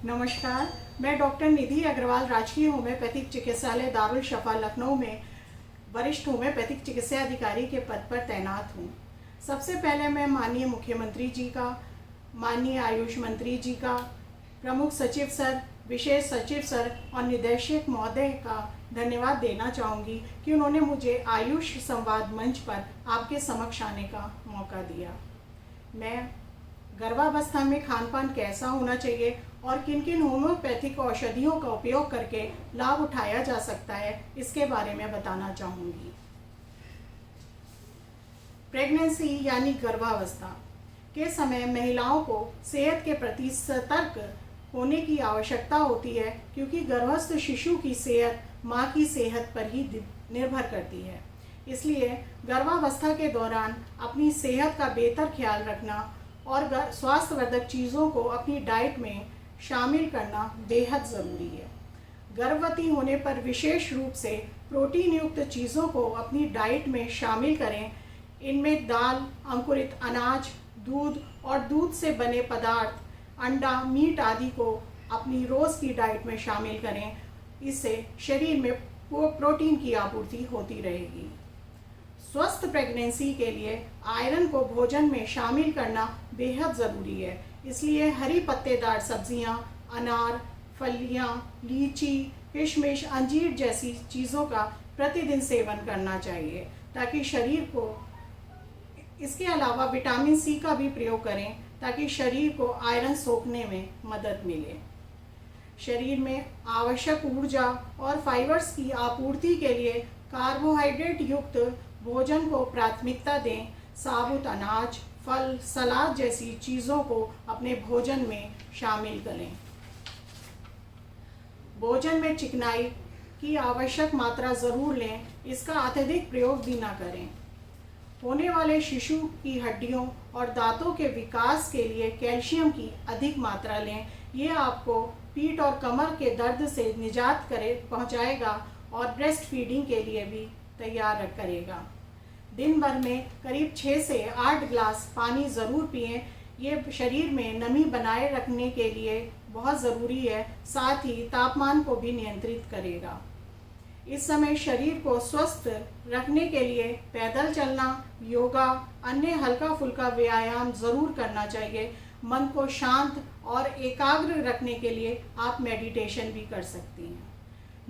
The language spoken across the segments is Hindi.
नमस्कार, मैं डॉक्टर निधि अग्रवाल राजकीय होम्योपैथिक चिकित्सालय दारुल शफा लखनऊ में वरिष्ठ होम्योपैथिक चिकित्सा अधिकारी के पद पर तैनात हूँ। सबसे पहले मैं माननीय मुख्यमंत्री जी का, माननीय आयुष मंत्री जी का, प्रमुख सचिव सर, विशेष सचिव सर और निदेशक महोदय का धन्यवाद देना चाहूँगी कि उन्होंने मुझे आयुष संवाद मंच पर आपके समक्ष आने का मौका दिया। मैं गर्भावस्था में खान पान कैसा होना चाहिए और किन किन होम्योपैथिक औषधियों का उपयोग करके लाभ उठाया जा सकता है, इसके बारे में बताना चाहूँगी। प्रेगनेंसी यानी गर्भावस्था के समय महिलाओं को सेहत के प्रति सतर्क होने की आवश्यकता होती है, क्योंकि गर्भस्थ शिशु की सेहत माँ की सेहत पर ही निर्भर करती है। इसलिए गर्भावस्था के दौरान अपनी सेहत का बेहतर ख्याल रखना और स्वास्थ्यवर्धक चीज़ों को अपनी डाइट में शामिल करना बेहद ज़रूरी है। गर्भवती होने पर विशेष रूप से प्रोटीन युक्त चीज़ों को अपनी डाइट में शामिल करें। इनमें दाल, अंकुरित अनाज, दूध और दूध से बने पदार्थ, अंडा, मीट आदि को अपनी रोज़ की डाइट में शामिल करें। इससे शरीर में प्रोटीन की आपूर्ति होती रहेगी। स्वस्थ प्रेगनेंसी के लिए आयरन को भोजन में शामिल करना बेहद ज़रूरी है। इसलिए हरी पत्तेदार सब्जियां, अनार, फलियां, लीची, किशमिश, अंजीर जैसी चीज़ों का प्रतिदिन सेवन करना चाहिए, ताकि शरीर को, इसके अलावा विटामिन सी का भी प्रयोग करें ताकि शरीर को आयरन सोखने में मदद मिले। शरीर में आवश्यक ऊर्जा और फाइबर्स की आपूर्ति के लिए कार्बोहाइड्रेट युक्त भोजन को प्राथमिकता दें। साबुत अनाज, फल, सलाद जैसी चीज़ों को अपने भोजन में शामिल करें। भोजन में चिकनाई की आवश्यक मात्रा ज़रूर लें, इसका अत्यधिक प्रयोग भी ना करें। होने वाले शिशु की हड्डियों और दांतों के विकास के लिए कैल्शियम की अधिक मात्रा लें। ये आपको पीठ और कमर के दर्द से निजात पहुंचाएगा और ब्रेस्ट फीडिंग के लिए भी तैयार करेगा। दिन भर में करीब 6 से 8 गिलास पानी ज़रूर पिएं। ये शरीर में नमी बनाए रखने के लिए बहुत ज़रूरी है, साथ ही तापमान को भी नियंत्रित करेगा। इस समय शरीर को स्वस्थ रखने के लिए पैदल चलना, योगा, अन्य हल्का फुल्का व्यायाम ज़रूर करना चाहिए। मन को शांत और एकाग्र रखने के लिए आप मेडिटेशन भी कर सकती हैं।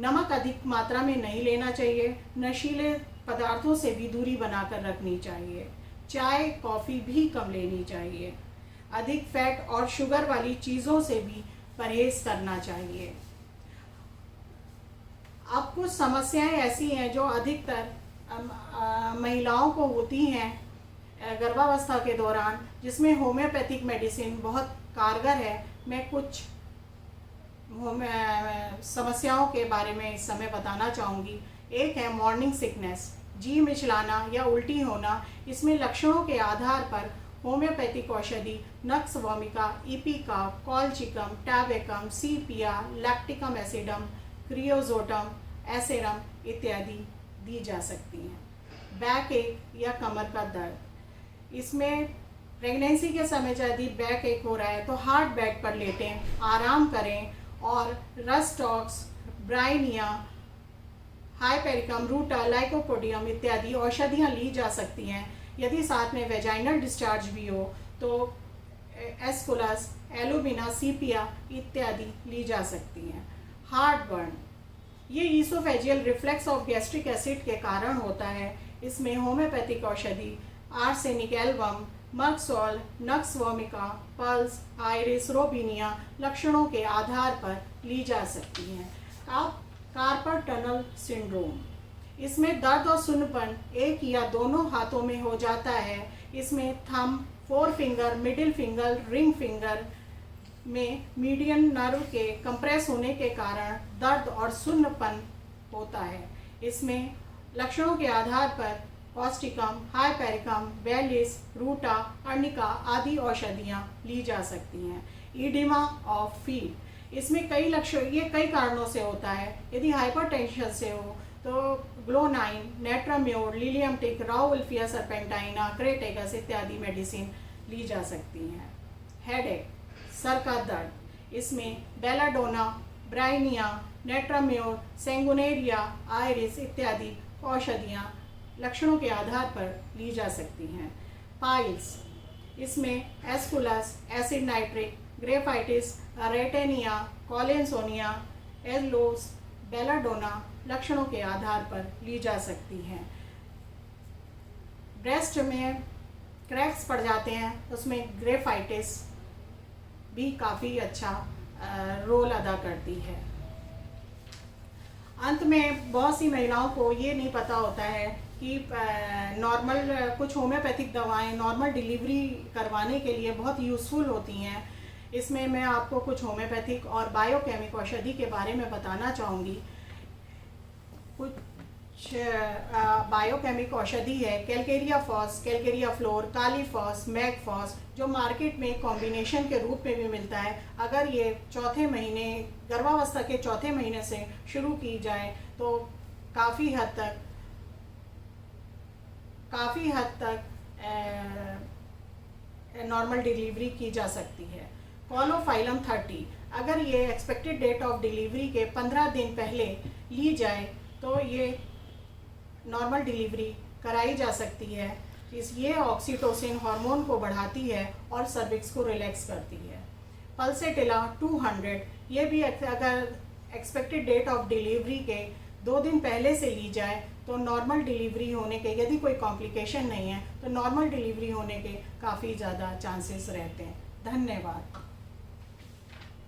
नमक अधिक मात्रा में नहीं लेना चाहिए। नशीले पदार्थों से भी दूरी बनाकर रखनी चाहिए। चाय, कॉफ़ी भी कम लेनी चाहिए। अधिक फैट और शुगर वाली चीज़ों से भी परहेज़ करना चाहिए। अब कुछ समस्याएं ऐसी हैं जो अधिकतर महिलाओं को होती हैं गर्भावस्था के दौरान, जिसमें होम्योपैथिक मेडिसिन बहुत कारगर है। मैं कुछ समस्याओं के बारे में इस समय बताना चाहूँगी। एक है मॉर्निंग सिकनेस, जी मिचलाना या उल्टी होना। इसमें लक्षणों के आधार पर होम्योपैथिक औषधि नक्स वोमिका, इपिका, कॉलचिकम, टैबेकम, सीपिया, लैक्टिकम एसिडम, क्रियोजोटम, एसेरम इत्यादि दी जा सकती हैं। बैक एक या कमर का दर्द, इसमें प्रेगनेंसी के समय यदि बैक एक हो रहा है तो हार्ड बेड पर लेटें, आराम करें और रस्टॉक्स, ब्राइनिया, हाइपेरिकम, रूटा, लाइकोपोडियम इत्यादि औषधियाँ ली जा सकती हैं। यदि साथ में वेजाइनल डिस्चार्ज भी हो तो एस्कुलस, एलुमिना, सीपिया इत्यादि ली जा सकती हैं। हार्ट बर्न, ये esophageal reflux of gastric acid के कारण होता है। इसमें होम्योपैथिक औषधि arsenic album, merc sol, nux vomica, puls, iris, robinia लक्षणों के आधार पर ली जा सकती हैं। आप कार्पल टनल सिंड्रोम, इसमें दर्द और सुन्नपन एक या दोनों हाथों में हो जाता है। इसमें thumb, 4 finger, middle finger, ring finger में मीडियन नर्व के कंप्रेस होने के कारण दर्द और सुन्नपन होता है। इसमें लक्षणों के आधार पर कॉस्टिकम, हाइपेरिकम, बेलिस, रूटा, अर्निका आदि औषधियाँ ली जा सकती हैं। ईडिमा ऑफ फीट, इसमें कई लक्षण, ये कई कारणों से होता है। यदि हाइपरटेंशन से हो तो ग्लोनाइन, नेट्राम्योर, लिलियमटिक, राउल्फिया सर्पेंटाइना, क्रेटेगस इत्यादि मेडिसिन ली जा सकती हैं। हेडेक, सर का दर्द, इसमें बेलाडोना, ब्राइनिया, नेट्राम्योर, सेंगुनेरिया, आयरिस इत्यादि औषधियाँ लक्षणों के आधार पर ली जा सकती हैं। पाइल्स, इसमें Aesculus, acid nitric, graphites, रेटेनिया, कॉलेंसोनिया, एल्लोस, belladonna लक्षणों के आधार पर ली जा सकती हैं। ब्रेस्ट में क्रैक्स पड़ जाते हैं, उसमें ग्रेफाइटिस भी काफ़ी अच्छा रोल अदा करती है। अंत में बहुत सी महिलाओं को ये नहीं पता होता है कि नॉर्मल कुछ होम्योपैथिक दवाएं नॉर्मल डिलीवरी करवाने के लिए बहुत यूज़फुल होती हैं। इसमें मैं आपको कुछ होम्योपैथिक और बायोकेमिक औषधि के बारे में बताना चाहूँगी। कुछ बायोकेमिक औषधि है calcarea phos, calcarea fluor, kali phos, mag phos, जो मार्केट में कॉम्बिनेशन के रूप में भी मिलता है। अगर ये चौथे महीने गर्भावस्था के चौथे महीने से शुरू की जाए तो काफ़ी हद तक नॉर्मल डिलीवरी की जा सकती है। कॉलोफाइलम 30, अगर ये एक्सपेक्टेड डेट ऑफ डिलीवरी के 15 दिन पहले ली जाए तो ये नॉर्मल डिलीवरी कराई जा सकती है। ये ऑक्सीटोसिन हार्मोन को बढ़ाती है और सर्विक्स को रिलैक्स करती है। पल्सेटिला 200, ये भी अगर एक्सपेक्टेड डेट ऑफ डिलीवरी के 2 दिन पहले से ली जाए तो नॉर्मल डिलीवरी होने के, यदि कोई कॉम्प्लिकेशन नहीं है तो नॉर्मल डिलीवरी होने के काफ़ी ज़्यादा चांसेस रहते हैं। धन्यवाद।